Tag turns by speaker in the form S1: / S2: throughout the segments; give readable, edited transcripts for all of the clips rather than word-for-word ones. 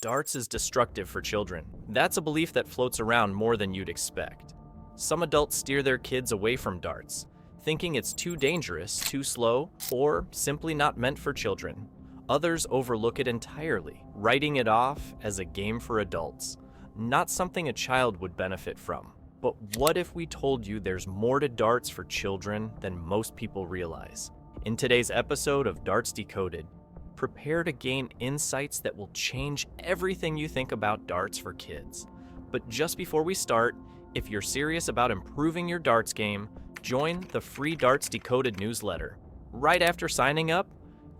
S1: Darts is destructive for children. That's a belief that floats around more than you'd expect. Some adults steer their kids away from darts, thinking it's too dangerous, too slow, or simply not meant for children. Others overlook it entirely, writing it off as a game for adults, not something a child would benefit from. But what if we told you there's more to darts for children than most people realize? In today's episode of Darts Decoded, prepare to gain insights that will change everything you think about darts for kids. But just before we start, if you're serious about improving your darts game, join the free Darts Decoded newsletter. Right after signing up,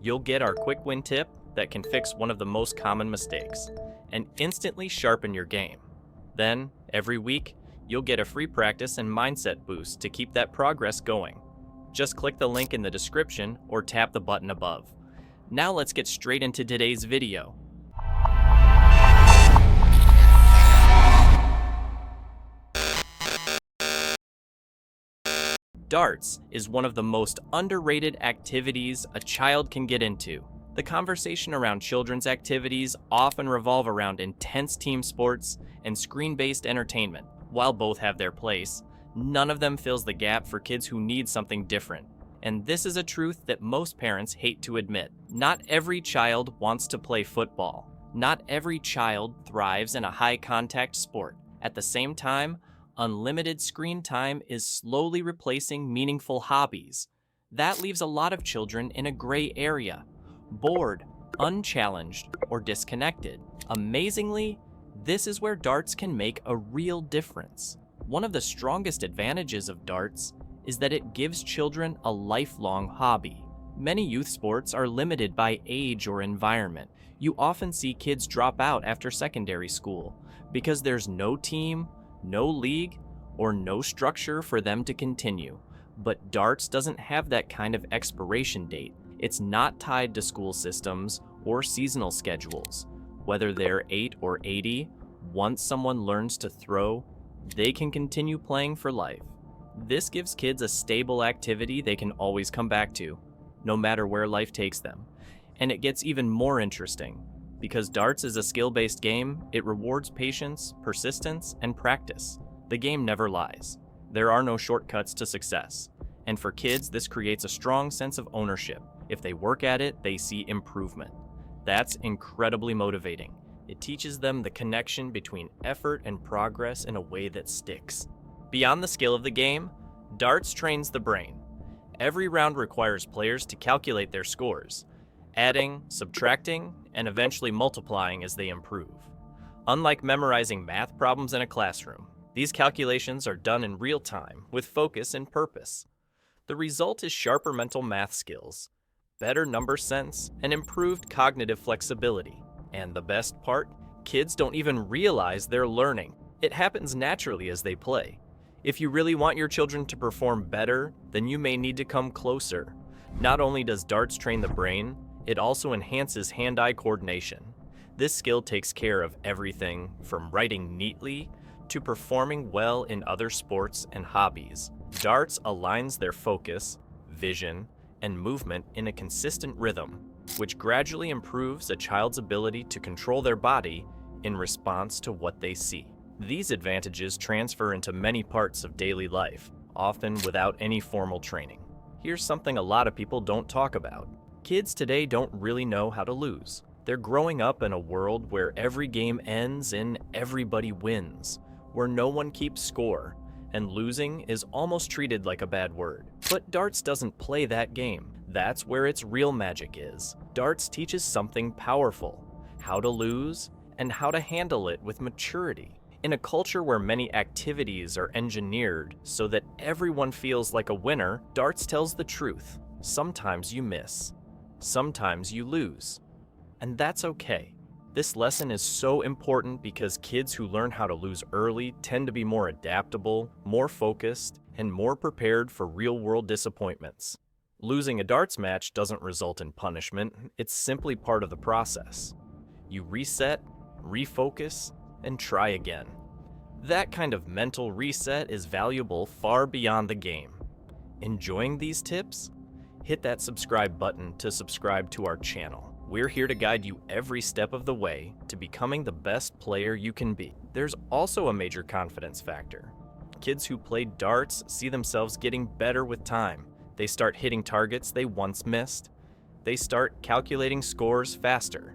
S1: you'll get our quick win tip that can fix one of the most common mistakes and instantly sharpen your game. Then, every week, you'll get a free practice and mindset boost to keep that progress going. Just click the link in the description or tap the button above. Now let's get straight into today's video. Darts is one of the most underrated activities a child can get into. The conversation around children's activities often revolve around intense team sports and screen-based entertainment. While both have their place, none of them fills the gap for kids who need something different. And this is a truth that most parents hate to admit. Not every child wants to play football. Not every child thrives in a high-contact sport. At the same time, unlimited screen time is slowly replacing meaningful hobbies. That leaves a lot of children in a gray area, bored, unchallenged, or disconnected. Amazingly, this is where darts can make a real difference. One of the strongest advantages of darts is that it gives children a lifelong hobby. Many youth sports are limited by age or environment. You often see kids drop out after secondary school because there's no team, no league, or no structure for them to continue. But darts doesn't have that kind of expiration date. It's not tied to school systems or seasonal schedules. Whether they're 8 or 80, once someone learns to throw, they can continue playing for life. This gives kids a stable activity they can always come back to, no matter where life takes them. And it gets even more interesting. Because darts is a skill-based game, it rewards patience, persistence, and practice. The game never lies. There are no shortcuts to success. And for kids, this creates a strong sense of ownership. If they work at it, they see improvement. That's incredibly motivating. It teaches them the connection between effort and progress in a way that sticks. Beyond the skill of the game, darts trains the brain. Every round requires players to calculate their scores, adding, subtracting, and eventually multiplying as they improve. Unlike memorizing math problems in a classroom, these calculations are done in real time with focus and purpose. The result is sharper mental math skills, better number sense, and improved cognitive flexibility. And the best part, kids don't even realize they're learning. It happens naturally as they play. If you really want your children to perform better, then you may need to come closer. Not only does darts train the brain, it also enhances hand-eye coordination. This skill takes care of everything from writing neatly to performing well in other sports and hobbies. Darts aligns their focus, vision, and movement in a consistent rhythm, which gradually improves a child's ability to control their body in response to what they see. These advantages transfer into many parts of daily life, often without any formal training. Here's something a lot of people don't talk about. Kids today don't really know how to lose. They're growing up in a world where every game ends and everybody wins, where no one keeps score, and losing is almost treated like a bad word. But darts doesn't play that game. That's where its real magic is. Darts teaches something powerful: how to lose and how to handle it with maturity. In a culture where many activities are engineered so that everyone feels like a winner, darts tells the truth. Sometimes you miss. Sometimes you lose. And that's okay. This lesson is so important because kids who learn how to lose early tend to be more adaptable, more focused, and more prepared for real-world disappointments. Losing a darts match doesn't result in punishment. It's simply part of the process. You reset, refocus, and try again. That kind of mental reset is valuable far beyond the game. Enjoying these tips? Hit that subscribe button to subscribe to our channel. We're here to guide you every step of the way to becoming the best player you can be. There's also a major confidence factor. Kids who play darts see themselves getting better with time. They start hitting targets they once missed. They start calculating scores faster.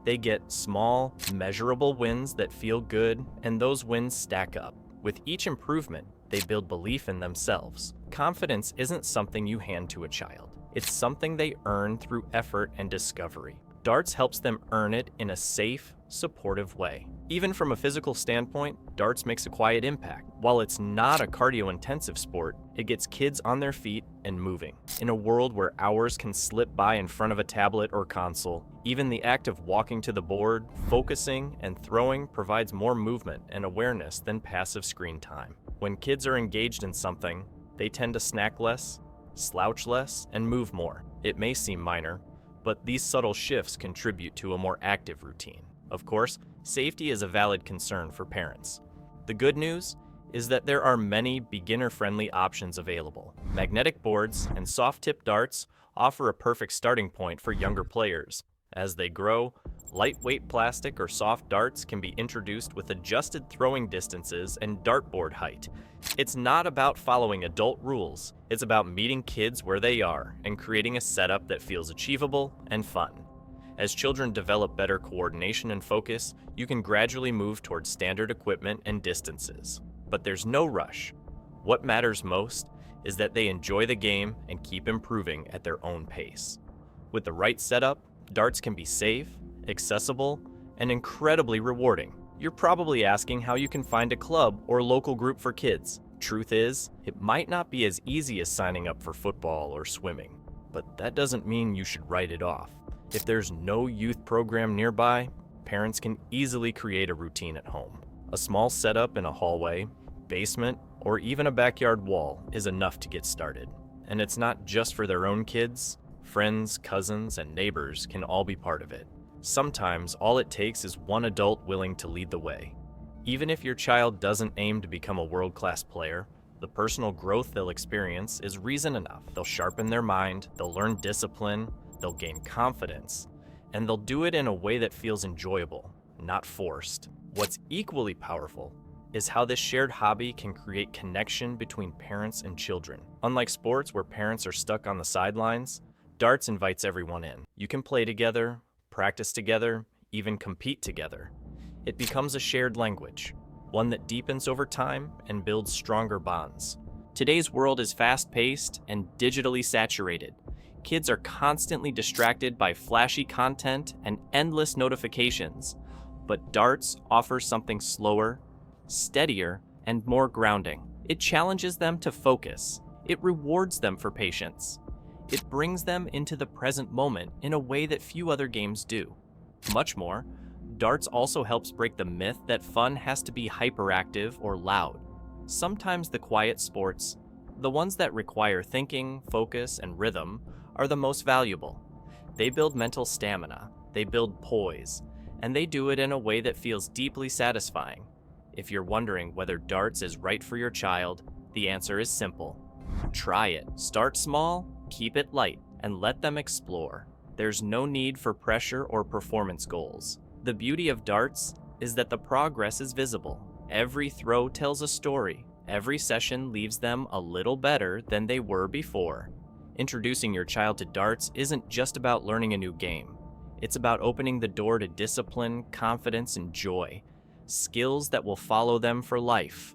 S1: They get small, measurable wins that feel good, and those wins stack up. With each improvement, they build belief in themselves. Confidence isn't something you hand to a child. It's something they earn through effort and discovery. Darts helps them earn it in a safe, supportive way. Even from a physical standpoint, darts makes a quiet impact. While it's not a cardio-intensive sport, it gets kids on their feet and moving. In a world where hours can slip by in front of a tablet or console, even the act of walking to the board, focusing, and throwing provides more movement and awareness than passive screen time. When kids are engaged in something, they tend to snack less, slouch less, and move more. It may seem minor, but these subtle shifts contribute to a more active routine. Of course, safety is a valid concern for parents. The good news is that there are many beginner-friendly options available. Magnetic boards and soft-tip darts offer a perfect starting point for younger players. As they grow, lightweight plastic or soft darts can be introduced with adjusted throwing distances and dartboard height. It's not about following adult rules, it's about meeting kids where they are and creating a setup that feels achievable and fun. As children develop better coordination and focus, you can gradually move towards standard equipment and distances. But there's no rush. What matters most is that they enjoy the game and keep improving at their own pace. With the right setup, darts can be safe, accessible, and incredibly rewarding. You're probably asking how you can find a club or local group for kids. Truth is, it might not be as easy as signing up for football or swimming, but that doesn't mean you should write it off. If there's no youth program nearby, parents can easily create a routine at home. A small setup in a hallway, basement, or even a backyard wall is enough to get started. And it's not just for their own kids. Friends, cousins, and neighbors can all be part of it. Sometimes all it takes is one adult willing to lead the way. Even if your child doesn't aim to become a world-class player, the personal growth they'll experience is reason enough. They'll sharpen their mind, they'll learn discipline, they'll gain confidence, and they'll do it in a way that feels enjoyable, not forced. What's equally powerful is how this shared hobby can create connection between parents and children. Unlike sports where parents are stuck on the sidelines, darts invites everyone in. You can play together, practice together, even compete together. It becomes a shared language, one that deepens over time and builds stronger bonds. Today's world is fast-paced and digitally saturated. Kids are constantly distracted by flashy content and endless notifications, but darts offers something slower, steadier, and more grounding. It challenges them to focus. It rewards them for patience. It brings them into the present moment in a way that few other games do. Much more, darts also helps break the myth that fun has to be hyperactive or loud. Sometimes the quiet sports, the ones that require thinking, focus, and rhythm, are the most valuable. They build mental stamina, they build poise, and they do it in a way that feels deeply satisfying. If you're wondering whether darts is right for your child, the answer is simple. Try it. Start small, keep it light, and let them explore. There's no need for pressure or performance goals. The beauty of darts is that the progress is visible. Every throw tells a story. Every session leaves them a little better than they were before. Introducing your child to darts isn't just about learning a new game. It's about opening the door to discipline, confidence, and joy. Skills that will follow them for life.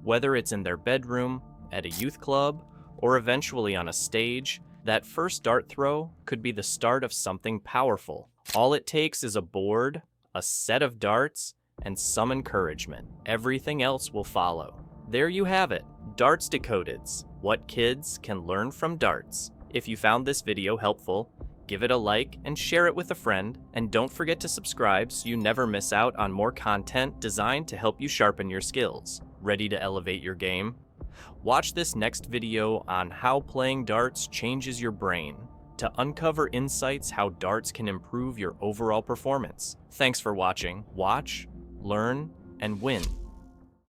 S1: Whether it's in their bedroom, at a youth club, or eventually on a stage, that first dart throw could be the start of something powerful. All it takes is a board, a set of darts, and some encouragement. Everything else will follow. There you have it, Darts Decoded, what kids can learn from darts. If you found this video helpful, give it a like and share it with a friend, and don't forget to subscribe so you never miss out on more content designed to help you sharpen your skills. Ready to elevate your game? Watch this next video on how playing darts changes your brain to uncover insights how darts can improve your overall performance. Thanks for watching. Watch, learn, and win.